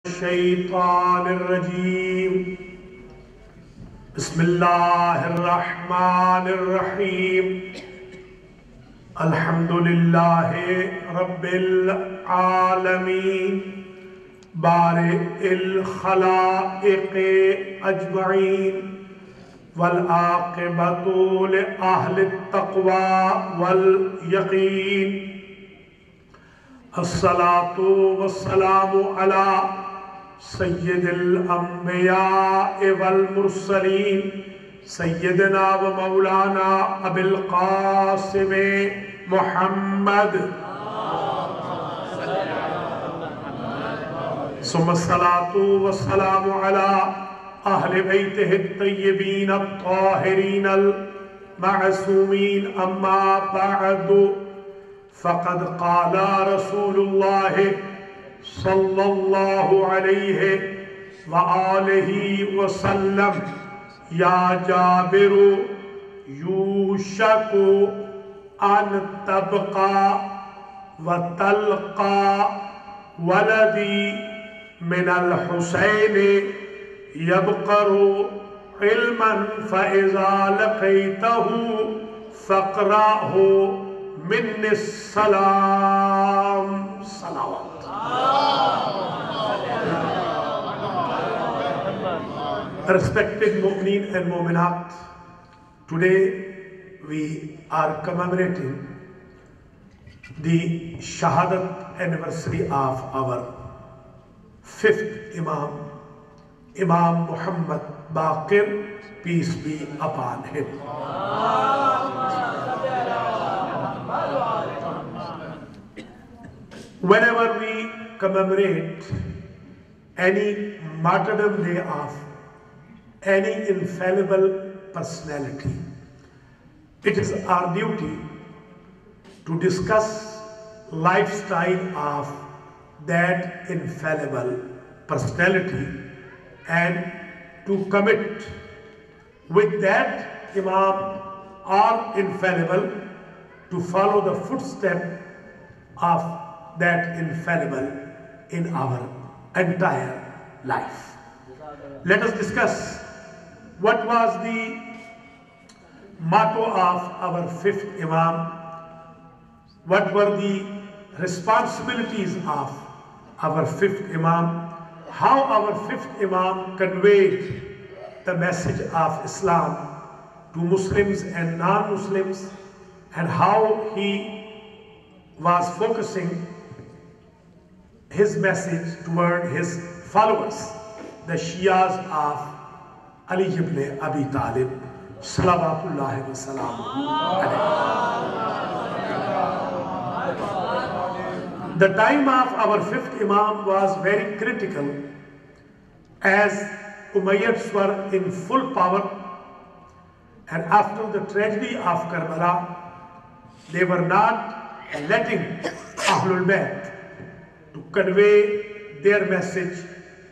الشيطان الرجيم بسم الله الرحمن الرحيم الحمد لله رب العالمين بارئ الخلائق أجمعين والعاقبة لأهل التقوى واليقين الصلاة والسلام على سید الانبیاء والمرسلین سیدنا و مولانا ابی القاسم محمد ثم الصلاة والسلام على اہل بیتہ الطیبین الطاہرین المعصومین اما بعد فقد قال رسول اللہ صلی اللہ علیہ وآلہ وسلم یا جابر یوشک ان تبقى وتلقى ولدی من الحسین یبقر علما فإذا لقیته فاقرأه من السلام صلوات. Respected Mu'mineen and Mu'minat, today we are commemorating the Shahadat anniversary of our fifth Imam, Imam Muhammad Baqir, peace be upon him. Whenever we commemorate any martyrdom day of any infallible personality, it is our duty to discuss lifestyle of that infallible personality and to commit with that Imam or infallible to follow the footstep of that infallible in our entire life. Let us discuss what was the motto of our fifth Imam, what were the responsibilities of our fifth Imam, how our fifth Imam conveyed the message of Islam to Muslims and non-Muslims, and how he was focusing his message toward his followers, the Shias of Ali ibn Abi Talib, salawatullahi wa salam alayhi. The time of our fifth Imam was very critical, as Umayyads were in full power, and after the tragedy of Karbala, they were not letting Ahlul Bayt to convey their message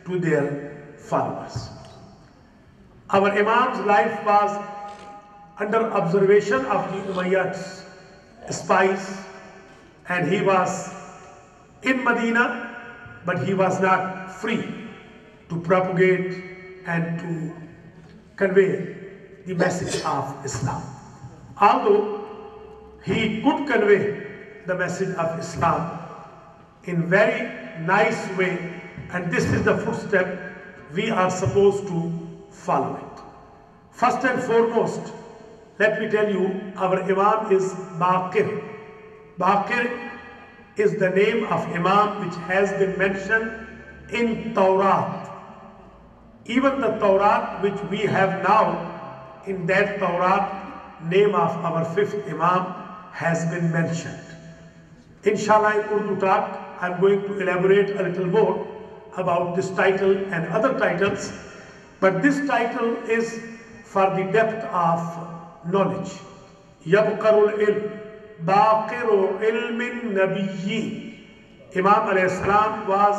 to their followers. Our Imam's life was under observation of the Umayyads spies, and he was in Medina, but he was not free to propagate and to convey the message of Islam. Although he could convey the message of Islam in very nice way, and this is the footstep we are supposed to follow it. First and foremost, let me tell you, our Imam is Baqir. Baqir is the name of Imam which has been mentioned in Tawrat. Even the Tawrat which we have now, in that Tawrat, name of our fifth Imam has been mentioned. Inshallah, in Urdu talk, I'm going to elaborate a little more about this title and other titles, but this title is for the depth of knowledge. Yabqarul ilm, baqiru ilmin nabiyyin. Imam alayhi salam was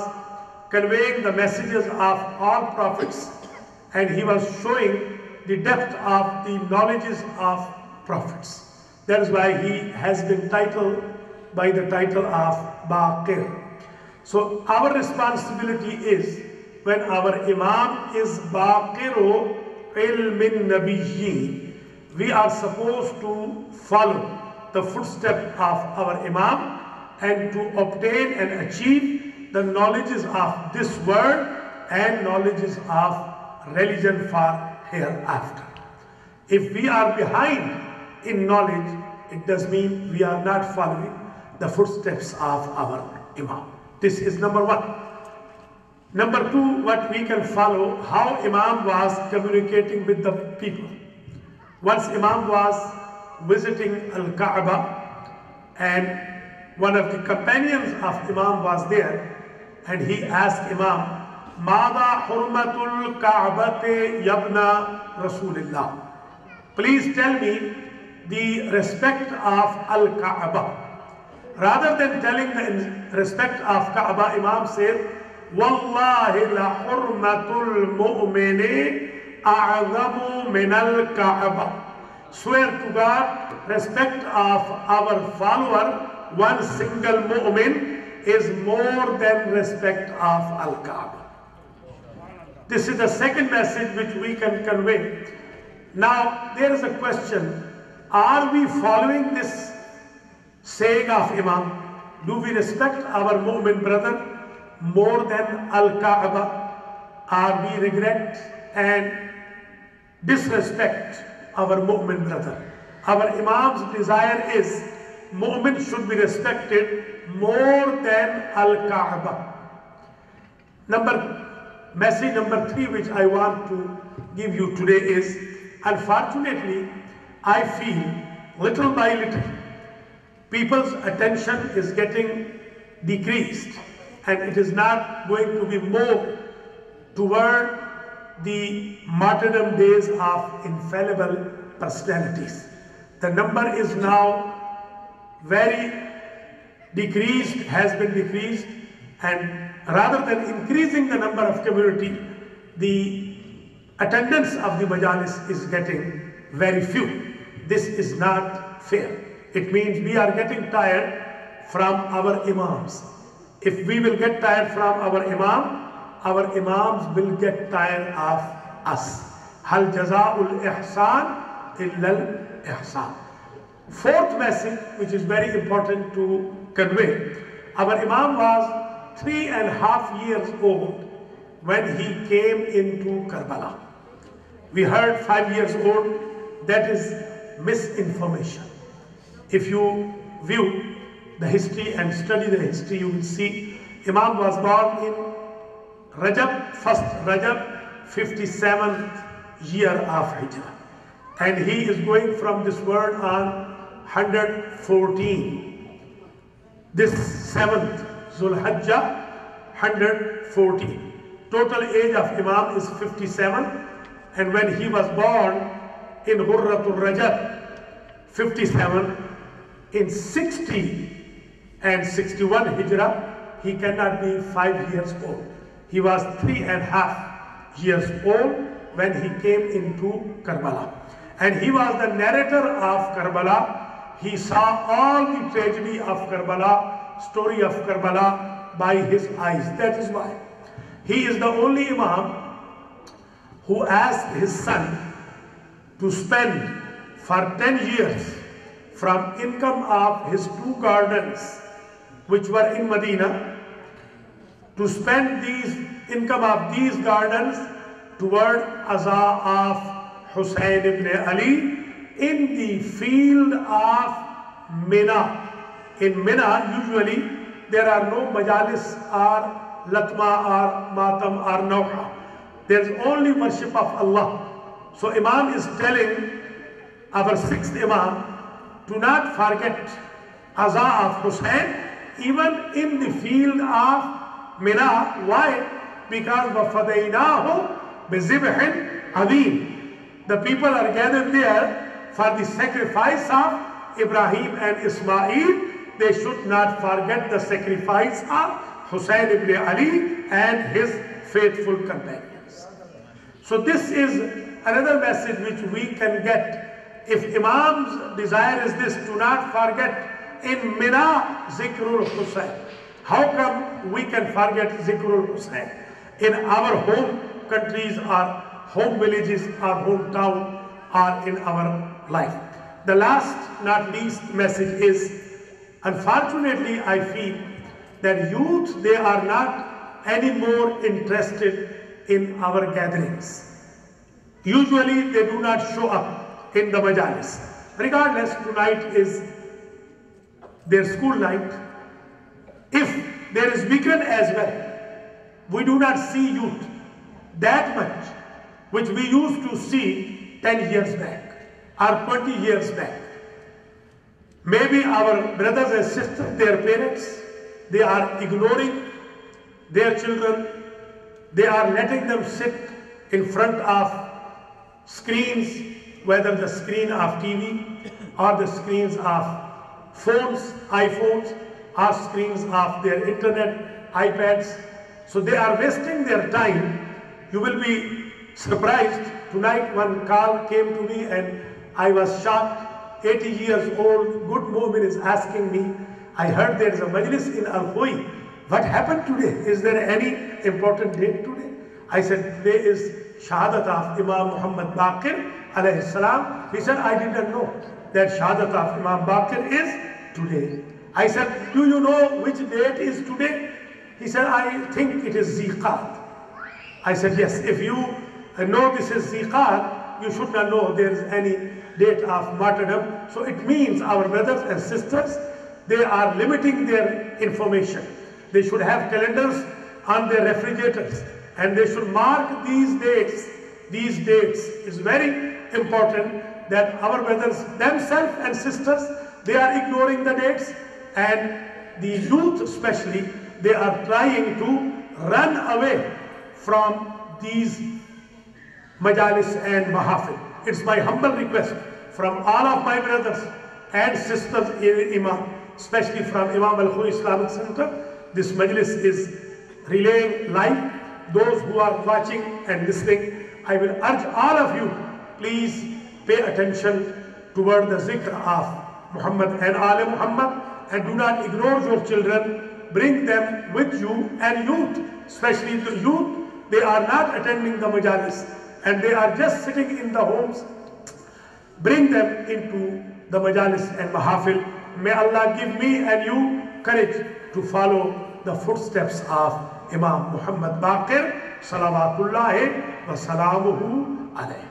conveying the messages of all prophets, and he was showing the depth of the knowledges of prophets. That is why he has been titled by the title of Baqir. So our responsibility is, when our Imam is Baqiru ilmin nabiyyin, we are supposed to follow the footsteps of our Imam and to obtain and achieve the knowledges of this world and knowledges of religion for hereafter. If we are behind in knowledge, it does mean we are not following the footsteps of our Imam. This is number one. Number two, what we can follow, how Imam was communicating with the people. Once Imam was visiting Al-Kaaba, and one of the companions of Imam was there, and he asked Imam, Mada hurmatul Ka'bate yabna Rasulillah. Please tell me the respect of Al-Kaaba. Rather than telling the respect of Kaaba, Imam said, Wallahi la hurmatul mu'mini a'zamu min al-Kaaba. Swear to God, respect of our follower, one single mu'min, is more than respect of Al-Kaaba. This is the second message which we can convey. Now, there is a question. Are we following this saying of Imam? Do we respect our mu'min brother more than Al-Kaaba? Or we regret and disrespect our mu'min brother? Our Imam's desire is mu'min should be respected more than Al-Kaaba. Message number three, which I want to give you today is, unfortunately, I feel little by little, people's attention is getting decreased, and it is not going to be more toward the martyrdom days of infallible personalities. The number is now very decreased, has been decreased, and rather than increasing the number of community, the attendance of the majalis is getting very few. This is not fair. It means we are getting tired from our imams. If we will get tired from our imams will get tired of us. Hal jaza'ul ihsan illa al ihsan. Fourth message, which is very important to convey. Our Imam was 3.5 years old when he came into Karbala. We heard 5 years old. That is misinformation. If you view the history and study the history, you will see Imam was born in Rajab, 1st Rajab, 57th year of Hijrah. And he is going from this world on 114. This 7th Zulhijjah, 114. Total age of Imam is 57. And when he was born in Ghurratul Rajab, 57, in 60 and 61 Hijrah, he cannot be 5 years old. He was 3.5 years old when he came into Karbala. And he was the narrator of Karbala. He saw all the tragedy of Karbala, story of Karbala by his eyes. That is why he is the only Imam who asked his son to spend for 10 years from income of his 2 gardens which were in Medina, to spend these income of these gardens toward Aza of Hussein ibn Ali in the field of Mina. In Mina, usually there are no majalis or latma or matam or nawha. There is only worship of Allah. So Imam is telling our 6th Imam, do not forget Aza of Hussein even in the field of Mina. Why? Because وَفَدَيْنَاهُ بِذِبْحٍ عَظِيمٍ. The people are gathered there for the sacrifice of Ibrahim and Ismail. They should not forget the sacrifice of Hussein ibn Ali and his faithful companions. So this is another message which we can get. If Imam's desire is this, do not forget in Mina Zikrul Hussein. How come we can forget Zikrul Hussain in our home countries, our home villages, our hometown, or in our life. The last, not least message is, unfortunately, I feel that youth, they are not any more interested in our gatherings. Usually, they do not show up in the majalis. Regardless, tonight is their school night. If there is weekend as well, we do not see youth that much, which we used to see 10 years back or 20 years back. Maybe our brothers and sisters, their parents, they are ignoring their children. They are letting them sit in front of screens, whether the screen of TV or the screens of phones, iPhones, or screens of their internet, iPads. So they are wasting their time. You will be surprised. Tonight one call came to me and I was shocked. 80 years old, good mu'min is asking me, I heard there is a majlis in Al-Khoi. What happened today? Is there any important date today? I said, today is Shahadat of Imam Muhammad Baqir alayhi salam. He said, I didn't know that Shahadat of Imam Baqir is today. I said, do you know which date is today? He said, I think it is Ziqat. I said, yes, if you know this is Ziqat, you should not know there is any date of martyrdom. So it means our brothers and sisters, they are limiting their information. They should have calendars on their refrigerators and they should mark these dates. These dates is very important that our brothers themselves and sisters, they are ignoring the dates, and the youth especially, they are trying to run away from these majalis and mahafil. It's my humble request from all of my brothers and sisters in Imam, especially from Imam Al-Khoi Islamic Center. This majlis is relaying live. Those who are watching and listening, I will urge all of you, please pay attention toward the zikr of Muhammad and Ali Muhammad, and do not ignore your children. Bring them with you, and youth, especially the youth, they are not attending the majalis and they are just sitting in the homes. Bring them into the majalis and mahafil. May Allah give me and you courage to follow the footsteps of Imam Muhammad Baqir, salawatullahi wa salamuhu alayhi.